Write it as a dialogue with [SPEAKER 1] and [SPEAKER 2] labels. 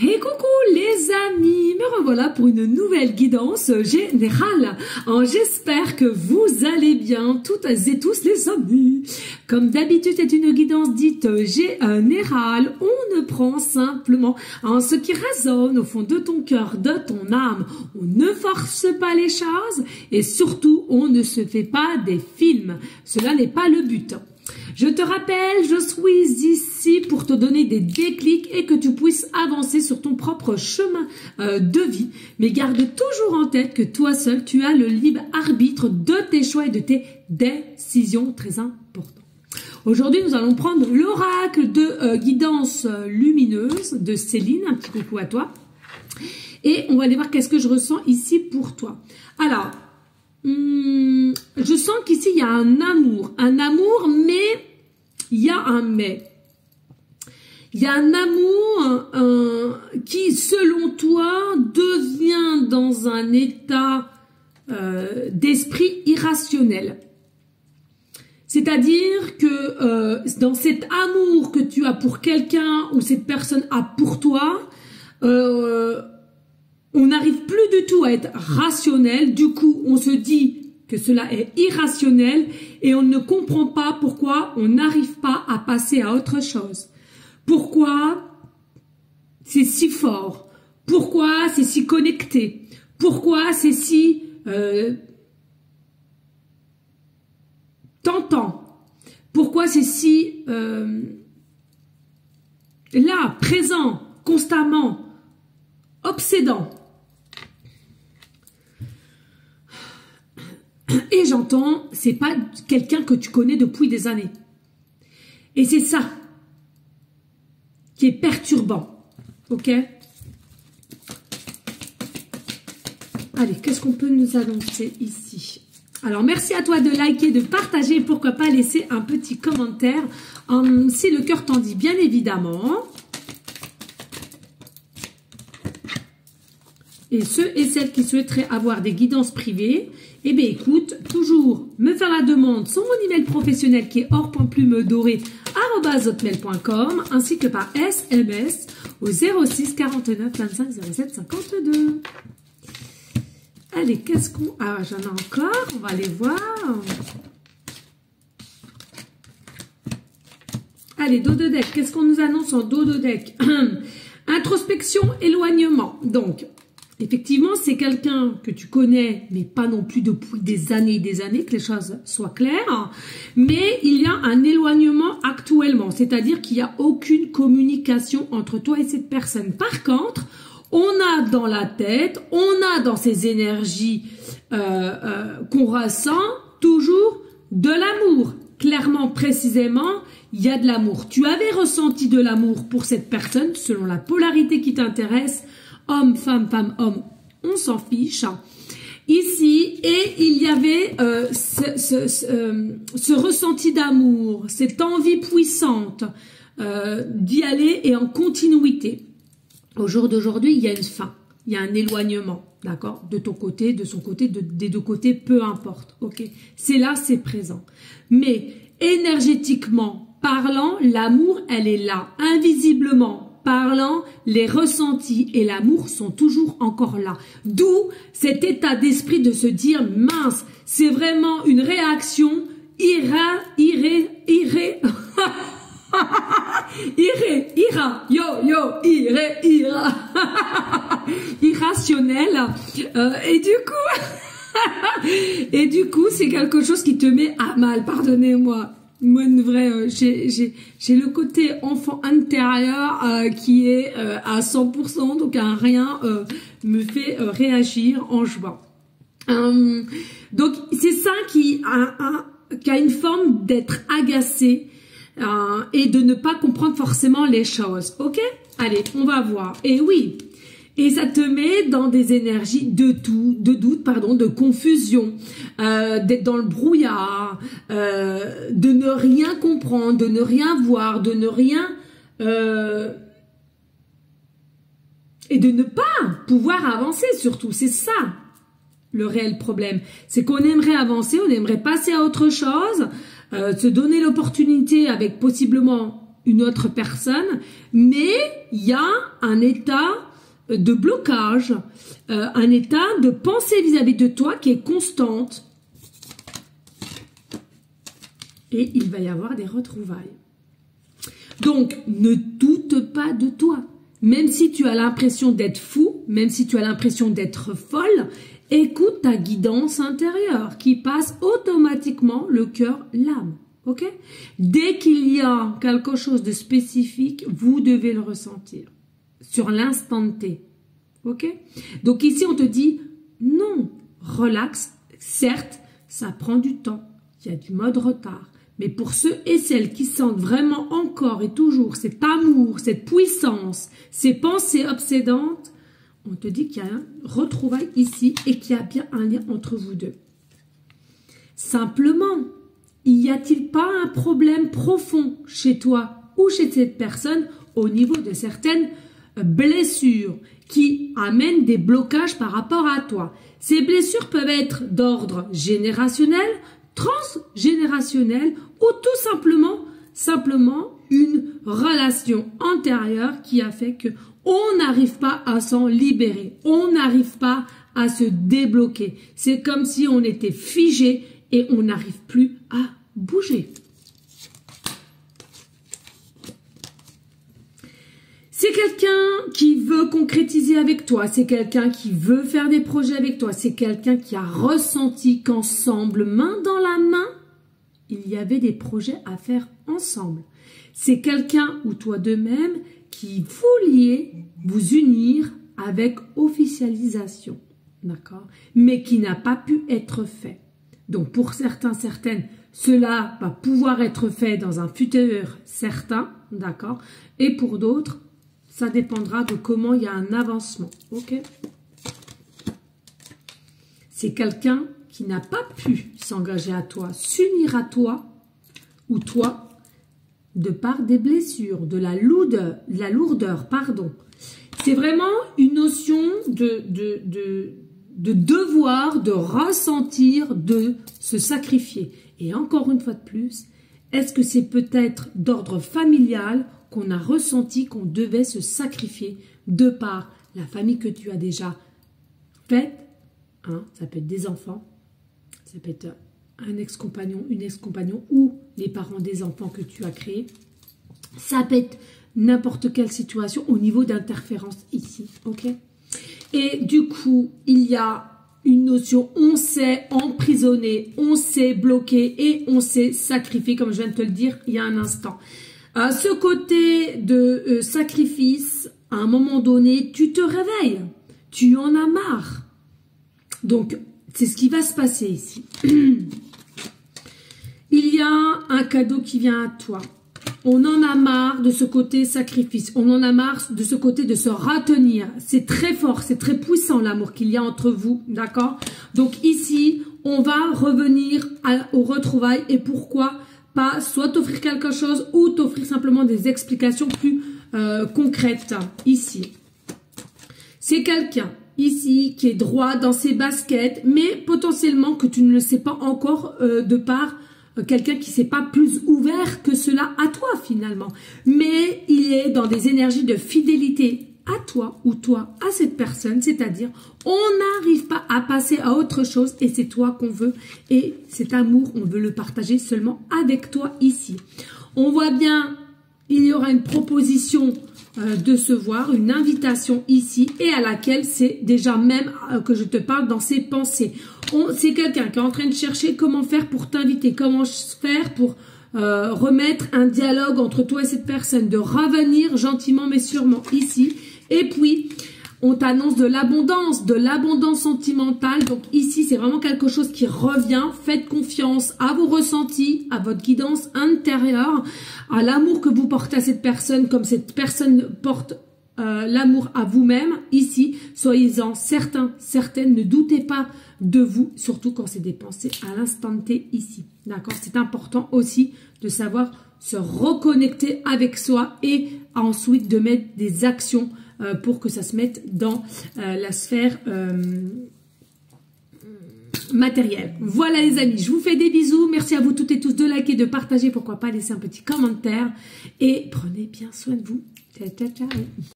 [SPEAKER 1] Et coucou les amis, me revoilà pour une nouvelle guidance générale. J'espère que vous allez bien toutes et tous les amis. Comme d'habitude, c'est une guidance dite générale. On ne prend simplement ce qui résonne au fond de ton cœur, de ton âme. On ne force pas les choses et surtout, on ne se fait pas des films. Cela n'est pas le but. Je te rappelle, je suis ici pour te donner des déclics et que tu puisses avancer sur ton propre chemin de vie. Mais garde toujours en tête que toi seul, tu as le libre arbitre de tes choix et de tes décisions, très important. Aujourd'hui, nous allons prendre l'oracle de guidance lumineuse de Céline. Un petit coucou à toi. Et on va aller voir qu'est-ce que je ressens ici pour toi. Alors, je sens qu'ici, il y a un amour, mais il y a un mais. Il y a un amour qui, selon toi, devient dans un état d'esprit irrationnel. C'est-à-dire que dans cet amour que tu as pour quelqu'un ou cette personne a pour toi, on n'arrive plus du tout à être rationnel. Du coup, on se dit que cela est irrationnel et on ne comprend pas pourquoi on n'arrive pas à passer à autre chose. Pourquoi c'est si fort? Pourquoi c'est si connecté? Pourquoi c'est si tentant? Pourquoi c'est si là, présent, constamment, obsédant? Et j'entends, c'est pas quelqu'un que tu connais depuis des années. Et c'est ça qui est perturbant. Ok? Allez, qu'est-ce qu'on peut nous annoncer ici? Alors, merci à toi de liker, de partager et pourquoi pas laisser un petit commentaire si le cœur t'en dit, bien évidemment. Et ceux et celles qui souhaiteraient avoir des guidances privées, eh bien écoute, toujours me faire la demande sur mon email professionnel qui est or.plumedoré@hotmail.com ainsi que par SMS au 06 49 25 07 52. Allez, qu'est-ce qu'on... Ah, j'en ai encore, on va aller voir. Allez, dos de deck, qu'est-ce qu'on nous annonce en dos de deck? Introspection, éloignement. Donc, effectivement, c'est quelqu'un que tu connais, mais pas non plus depuis des années, que les choses soient claires. Mais il y a un éloignement actuellement, c'est-à-dire qu'il n'y a aucune communication entre toi et cette personne. Par contre, on a dans la tête, on a dans ces énergies qu'on ressent toujours de l'amour. Clairement, précisément, il y a de l'amour. Tu avais ressenti de l'amour pour cette personne selon la polarité qui t'intéresse. Homme, femme, femme, homme, on s'en fiche. Ici, et il y avait ce ressenti d'amour, cette envie puissante d'y aller et en continuité. Au jour d'aujourd'hui, il y a une fin, il y a un éloignement, d'accord? De ton côté, de son côté, des deux côtés, peu importe, ok? C'est là, c'est présent. Mais énergétiquement parlant, l'amour, elle est là, invisiblement parlant, les ressentis et l'amour sont toujours encore là. D'où cet état d'esprit de se dire, mince, c'est vraiment une réaction irrationnelle. Et du coup, c'est quelque chose qui te met à mal, pardonnez-moi. Moi, une vraie, j'ai le côté enfant intérieur qui est à 100%, donc un rien me fait réagir en joie. Donc, c'est ça qui a une forme d'être agacé et de ne pas comprendre forcément les choses. Ok? Allez, on va voir. Et oui, et ça te met dans des énergies de doute, pardon, de confusion, d'être dans le brouillard, de ne rien comprendre, de ne rien voir, de ne rien... et de ne pas pouvoir avancer surtout, c'est ça le réel problème. C'est qu'on aimerait avancer, on aimerait passer à autre chose, se donner l'opportunité avec possiblement une autre personne, mais il y a un état de blocage, un état de pensée vis-à-vis de toi qui est constante. Et il va y avoir des retrouvailles. Donc, ne doute pas de toi. Même si tu as l'impression d'être fou, même si tu as l'impression d'être folle, écoute ta guidance intérieure qui passe automatiquement le cœur, l'âme. Ok? Dès qu'il y a quelque chose de spécifique, vous devez le ressentir sur l'instant T. Ok? Donc ici, on te dit non, relax. Certes, ça prend du temps. Il y a du mode retard. Mais pour ceux et celles qui sentent vraiment encore et toujours cet amour, cette puissance, ces pensées obsédantes, on te dit qu'il y a un retrouvaille ici et qu'il y a bien un lien entre vous deux. Simplement, y a-t-il pas un problème profond chez toi ou chez cette personne au niveau de certaines blessures qui amènent des blocages par rapport à toi? Ces blessures peuvent être d'ordre générationnel, transgénérationnel ou tout simplement une relation antérieure qui a fait que on n'arrive pas à s'en libérer, on n'arrive pas à se débloquer. C'est comme si on était figé et on n'arrive plus à bouger. C'est quelqu'un qui veut concrétiser avec toi, c'est quelqu'un qui veut faire des projets avec toi, c'est quelqu'un qui a ressenti qu'ensemble, main dans la main, il y avait des projets à faire ensemble. C'est quelqu'un ou toi de même qui vouliez vous unir avec officialisation, d'accord? Mais qui n'a pas pu être fait. Donc pour certains, certaines, cela va pouvoir être fait dans un futur certain, d'accord? Et pour d'autres, ça dépendra de comment il y a un avancement, ok? C'est quelqu'un qui n'a pas pu s'engager à toi, s'unir à toi, ou toi, de par des blessures, de la lourdeur, pardon. C'est vraiment une notion de devoir, de ressentir, de se sacrifier. Et encore une fois de plus, est-ce que c'est peut-être d'ordre familial qu'on a ressenti qu'on devait se sacrifier de par la famille que tu as déjà faite, hein, ça peut être des enfants, ça peut être un ex-compagnon, une ex-compagnon ou les parents des enfants que tu as créés. Ça peut être n'importe quelle situation au niveau d'interférence ici, ok? Et du coup, il y a une notion, on s'est emprisonné, on s'est bloqué et on s'est sacrifié, comme je viens de te le dire il y a un instant. À ce côté de sacrifice, à un moment donné, tu te réveilles, tu en as marre. Donc, c'est ce qui va se passer ici. Il y a un cadeau qui vient à toi. On en a marre de ce côté sacrifice. On en a marre de ce côté de se retenir. C'est très fort, c'est très puissant l'amour qu'il y a entre vous, d'accord? Donc ici, on va revenir aux retrouvailles. Et pourquoi pas soit t'offrir quelque chose ou t'offrir simplement des explications plus concrètes ici. C'est quelqu'un ici qui est droit dans ses baskets, mais potentiellement que tu ne le sais pas encore de par quelqu'un qui ne s'est pas plus ouvert que cela à toi finalement. Mais il est dans des énergies de fidélité à toi ou toi à cette personne, c'est-à-dire on n'arrive pas à passer à autre chose et c'est toi qu'on veut et cet amour, on veut le partager seulement avec toi ici. On voit bien, il y aura une proposition de se voir, une invitation ici et à laquelle c'est déjà même que je te parle dans ses pensées. C'est quelqu'un qui est en train de chercher comment faire pour t'inviter, comment faire pour remettre un dialogue entre toi et cette personne, de revenir gentiment mais sûrement ici. Et puis, on t'annonce de l'abondance sentimentale. Donc ici, c'est vraiment quelque chose qui revient. Faites confiance à vos ressentis, à votre guidance intérieure, à l'amour que vous portez à cette personne, comme cette personne porte l'amour à vous-même. Ici, soyez-en certains, certaines, ne doutez pas de vous, surtout quand c'est des pensées à l'instant T ici. D'accord? C'est important aussi de savoir se reconnecter avec soi et ensuite de mettre des actions pour que ça se mette dans la sphère matériel. Voilà les amis, je vous fais des bisous. Merci à vous toutes et tous de liker, de partager, pourquoi pas laisser un petit commentaire. Et prenez bien soin de vous. Ciao, ciao, ciao.